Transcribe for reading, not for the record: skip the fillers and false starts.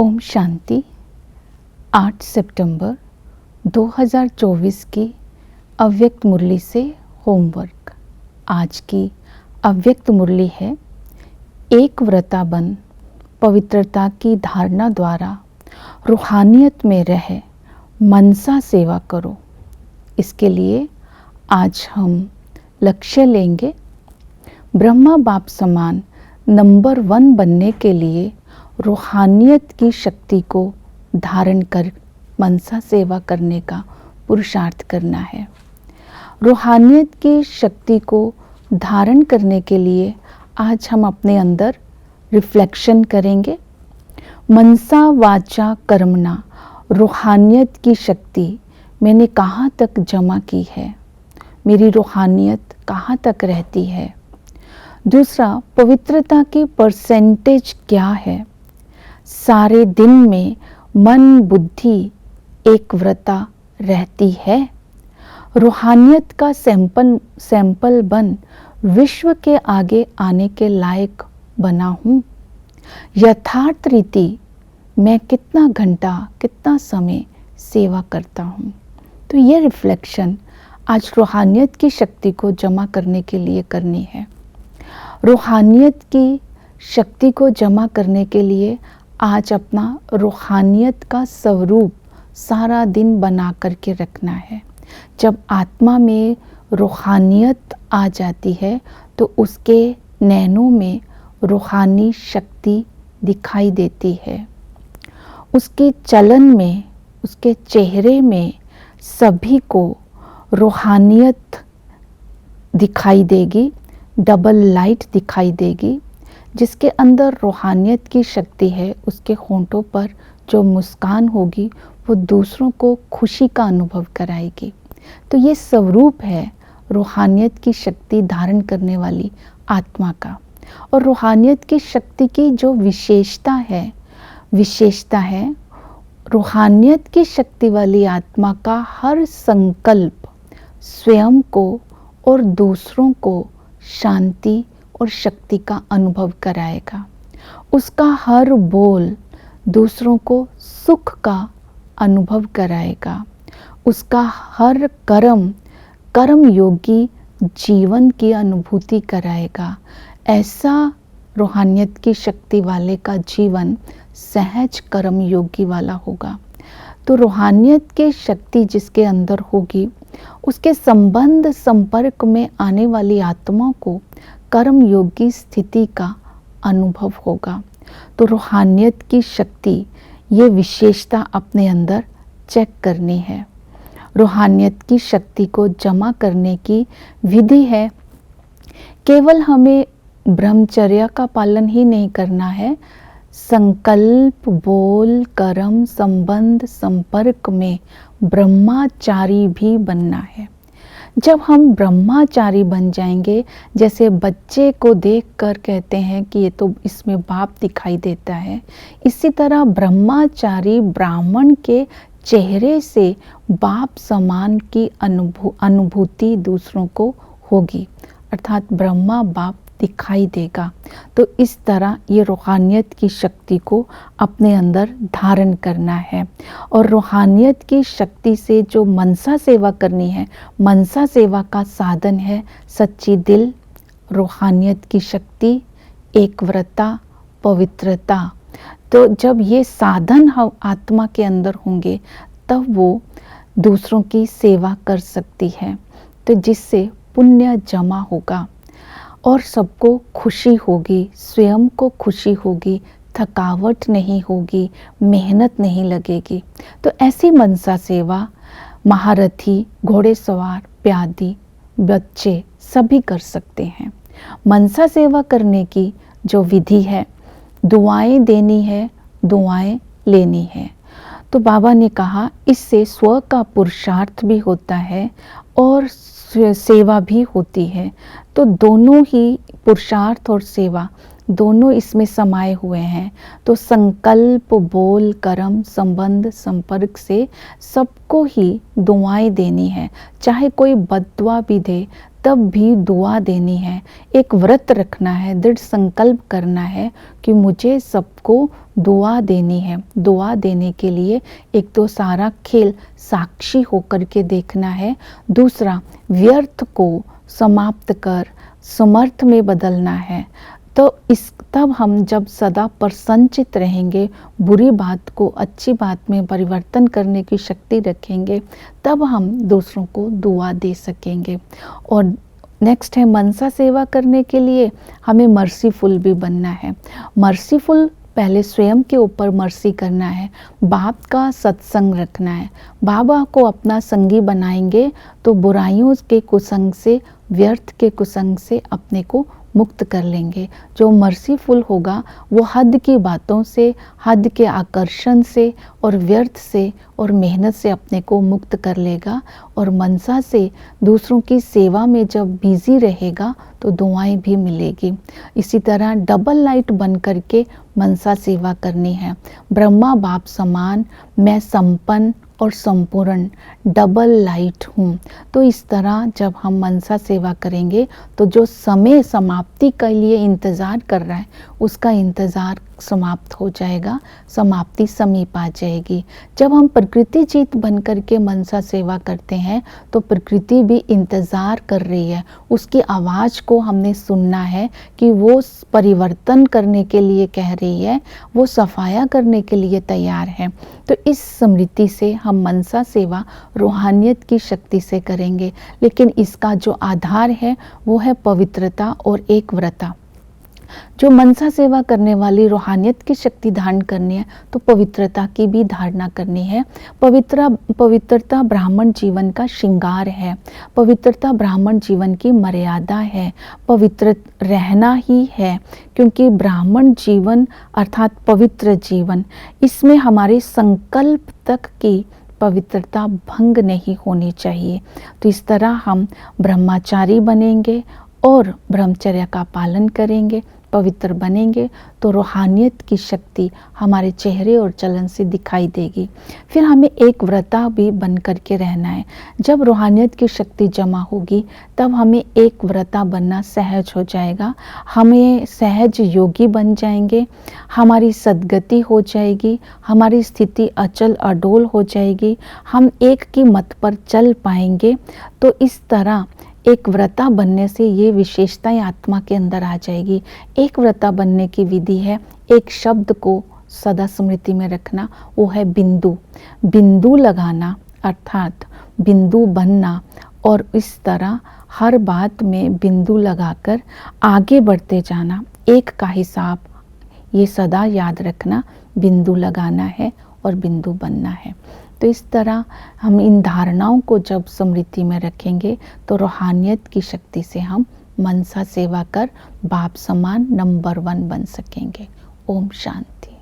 ओम शांति। 8 सितंबर 2024 की अव्यक्त मुरली से होमवर्क। आज की अव्यक्त मुरली है, एक व्रता बन पवित्रता की धारणा द्वारा रूहानियत में रह मनसा सेवा करो। इसके लिए आज हम लक्ष्य लेंगे, ब्रह्मा बाप समान नंबर 1 बनने के लिए रूहानियत की शक्ति को धारण कर मनसा सेवा करने का पुरुषार्थ करना है। रूहानियत की शक्ति को धारण करने के लिए आज हम अपने अंदर रिफ्लेक्शन करेंगे। मनसा वाचा कर्मणा रूहानियत की शक्ति मैंने कहाँ तक जमा की है, मेरी रूहानियत कहाँ तक रहती है। दूसरा, पवित्रता की परसेंटेज क्या है। सारे दिन में मन बुद्धि एक व्रता रहती है। रूहानियत का सैंपल बन विश्व के आगे आने के लायक बना हूँ। यथार्थ रीति मैं कितना घंटा कितना समय सेवा करता हूँ। तो ये रिफ्लेक्शन आज रूहानियत की शक्ति को जमा करने के लिए करनी है। रूहानियत की शक्ति को जमा करने के लिए आज अपना रूहानियत का स्वरूप सारा दिन बना करके रखना है। जब आत्मा में रूहानियत आ जाती है तो उसके नैनों में रूहानी शक्ति दिखाई देती है। उसके चलन में, उसके चेहरे में सभी को रूहानियत दिखाई देगी, डबल लाइट दिखाई देगी। जिसके अंदर रूहानियत की शक्ति है, उसके होंठों पर जो मुस्कान होगी वो दूसरों को खुशी का अनुभव कराएगी। तो ये स्वरूप है रूहानियत की शक्ति धारण करने वाली आत्मा का। और रूहानियत की शक्ति की जो विशेषता है रूहानियत की शक्ति वाली आत्मा का हर संकल्प स्वयं को और दूसरों को शांति और शक्ति का अनुभव कराएगा। उसका हर बोल दूसरों को सुख का अनुभव कराएगा। उसका हर कर्म योगी जीवन की अनुभूति कराएगा। ऐसा रूहानियत की शक्ति वाले का जीवन सहज कर्म योगी वाला होगा। तो रूहानियत की शक्ति जिसके अंदर होगी, उसके संबंध संपर्क में आने वाली आत्मा को कर्म योगी स्थिति का अनुभव होगा। तो रूहानियत की शक्ति, ये विशेषता अपने अंदर चेक करनी है। रूहानियत की शक्ति को जमा करने की विधि है, केवल हमें ब्रह्मचर्य का पालन ही नहीं करना है, संकल्प, बोल, कर्म, संबंध, संपर्क में ब्रह्माचारी भी बनना है। जब हम ब्रह्माचारी बन जाएंगे, जैसे बच्चे को देखकर कहते हैं कि ये तो इसमें बाप दिखाई देता है, इसी तरह ब्रह्माचारी ब्राह्मण के चेहरे से बाप समान की अनुभूति दूसरों को होगी, अर्थात ब्रह्मा बाप दिखाई देगा। तो इस तरह ये रूहानियत की शक्ति को अपने अंदर धारण करना है। और रूहानियत की शक्ति से जो मनसा सेवा करनी है, मनसा सेवा का साधन है सच्ची दिल, रूहानियत की शक्ति, एक व्रता, पवित्रता। तो जब ये साधन हम आत्मा के अंदर होंगे तब वो दूसरों की सेवा कर सकती है। तो जिससे पुण्य जमा होगा और सबको खुशी होगी, स्वयं को खुशी होगी, थकावट नहीं होगी, मेहनत नहीं लगेगी। तो ऐसी मनसा सेवा महारथी, घोड़ेसवार, प्यादी, बच्चे सभी कर सकते हैं। मनसा सेवा करने की जो विधि है, दुआएं देनी है, दुआएं लेनी है। तो बाबा ने कहा इससे स्व का पुरुषार्थ भी होता है और सेवा भी होती है। तो दोनों ही पुरुषार्थ और सेवा दोनों इसमें समाये हुए हैं। तो संकल्प, बोल, कर्म, संबंध, संपर्क से सबको ही दुआएं देनी है। चाहे कोई बद्दुआ भी दे तब भी दुआ देनी है, एक व्रत रखना है, दृढ़ संकल्प करना है कि मुझे सबको दुआ देनी है। दुआ देने के लिए एक तो सारा खेल साक्षी होकर के देखना है, दूसरा व्यर्थ को समाप्त कर समर्थ में बदलना है। तो तब हम जब सदा प्रसन्नचित रहेंगे, बुरी बात को अच्छी बात में परिवर्तन करने की शक्ति रखेंगे, तब हम दूसरों को दुआ दे सकेंगे। और नेक्स्ट है मनसा सेवा करने के लिए हमें मर्सीफुल भी बनना है। मर्सीफुल पहले स्वयं के ऊपर मर्सी करना है, बाप का सत्संग रखना है। बाबा को अपना संगी बनाएंगे तो बुराइयों के कुसंग से, व्यर्थ के कुसंग से अपने को मुक्त कर लेंगे। जो मर्सीफुल होगा वो हद की बातों से, हद के आकर्षण से और व्यर्थ से और मेहनत से अपने को मुक्त कर लेगा। और मनसा से दूसरों की सेवा में जब बिजी रहेगा तो दुआएं भी मिलेगी। इसी तरह डबल लाइट बन करके मनसा सेवा करनी है। ब्रह्मा बाप समान मैं संपन्न और संपूर्ण डबल लाइट हूँ। तो इस तरह जब हम मनसा सेवा करेंगे तो जो समय समाप्ति के लिए इंतज़ार कर रहा है उसका इंतज़ार समाप्त हो जाएगा, समाप्ति समीप आ जाएगी। जब हम प्रकृति जीत बन करके मनसा सेवा करते हैं तो प्रकृति भी इंतज़ार कर रही है, उसकी आवाज़ को हमने सुनना है कि वो परिवर्तन करने के लिए कह रही है, वो सफाया करने के लिए तैयार है। तो इस स्मृति से हम मनसा सेवा रूहानियत की शक्ति से करेंगे, लेकिन इसका जो आधार है वो है पवित्रता और एकव्रता। जो मनसा सेवा करने वाली रूहानियत की शक्ति धारण करनी है तो पवित्रता की भी धारणा करनी है। पवित्रता ब्राह्मण जीवन का श्रृंगार है, पवित्रता ब्राह्मण जीवन की मर्यादा है, पवित्र रहना ही है। क्योंकि ब्राह्मण जीवन अर्थात पवित्र जीवन, इसमें हमारे संकल्प तक की पवित्रता भंग नहीं होनी चाहिए। तो इस तरह हम ब्रह्मचारी बनेंगे और ब्रह्मचर्य का पालन करेंगे, पवित्र बनेंगे तो रूहानियत की शक्ति हमारे चेहरे और चलन से दिखाई देगी। फिर हमें एक व्रता भी बन करके रहना है। जब रूहानियत की शक्ति जमा होगी तब हमें एक व्रता बनना सहज हो जाएगा, हमें सहज योगी बन जाएंगे, हमारी सद्गति हो जाएगी, हमारी स्थिति अचल अडोल हो जाएगी, हम एक की मत पर चल पाएंगे। तो इस तरह एक व्रता बनने से ये विशेषताएं आत्मा के अंदर आ जाएगी। एक व्रता बनने की विधि है, एक शब्द को सदा स्मृति में रखना, वो है बिंदु। बिंदु लगाना अर्थात बिंदु बनना और इस तरह हर बात में बिंदु लगाकर आगे बढ़ते जाना। एक का हिसाब ये सदा याद रखना, बिंदु लगाना है और बिंदु बनना है। तो इस तरह हम इन धारणाओं को जब स्मृति में रखेंगे तो रूहानियत की शक्ति से हम मनसा सेवा कर बाप समान नंबर 1 बन सकेंगे। ओम शांति।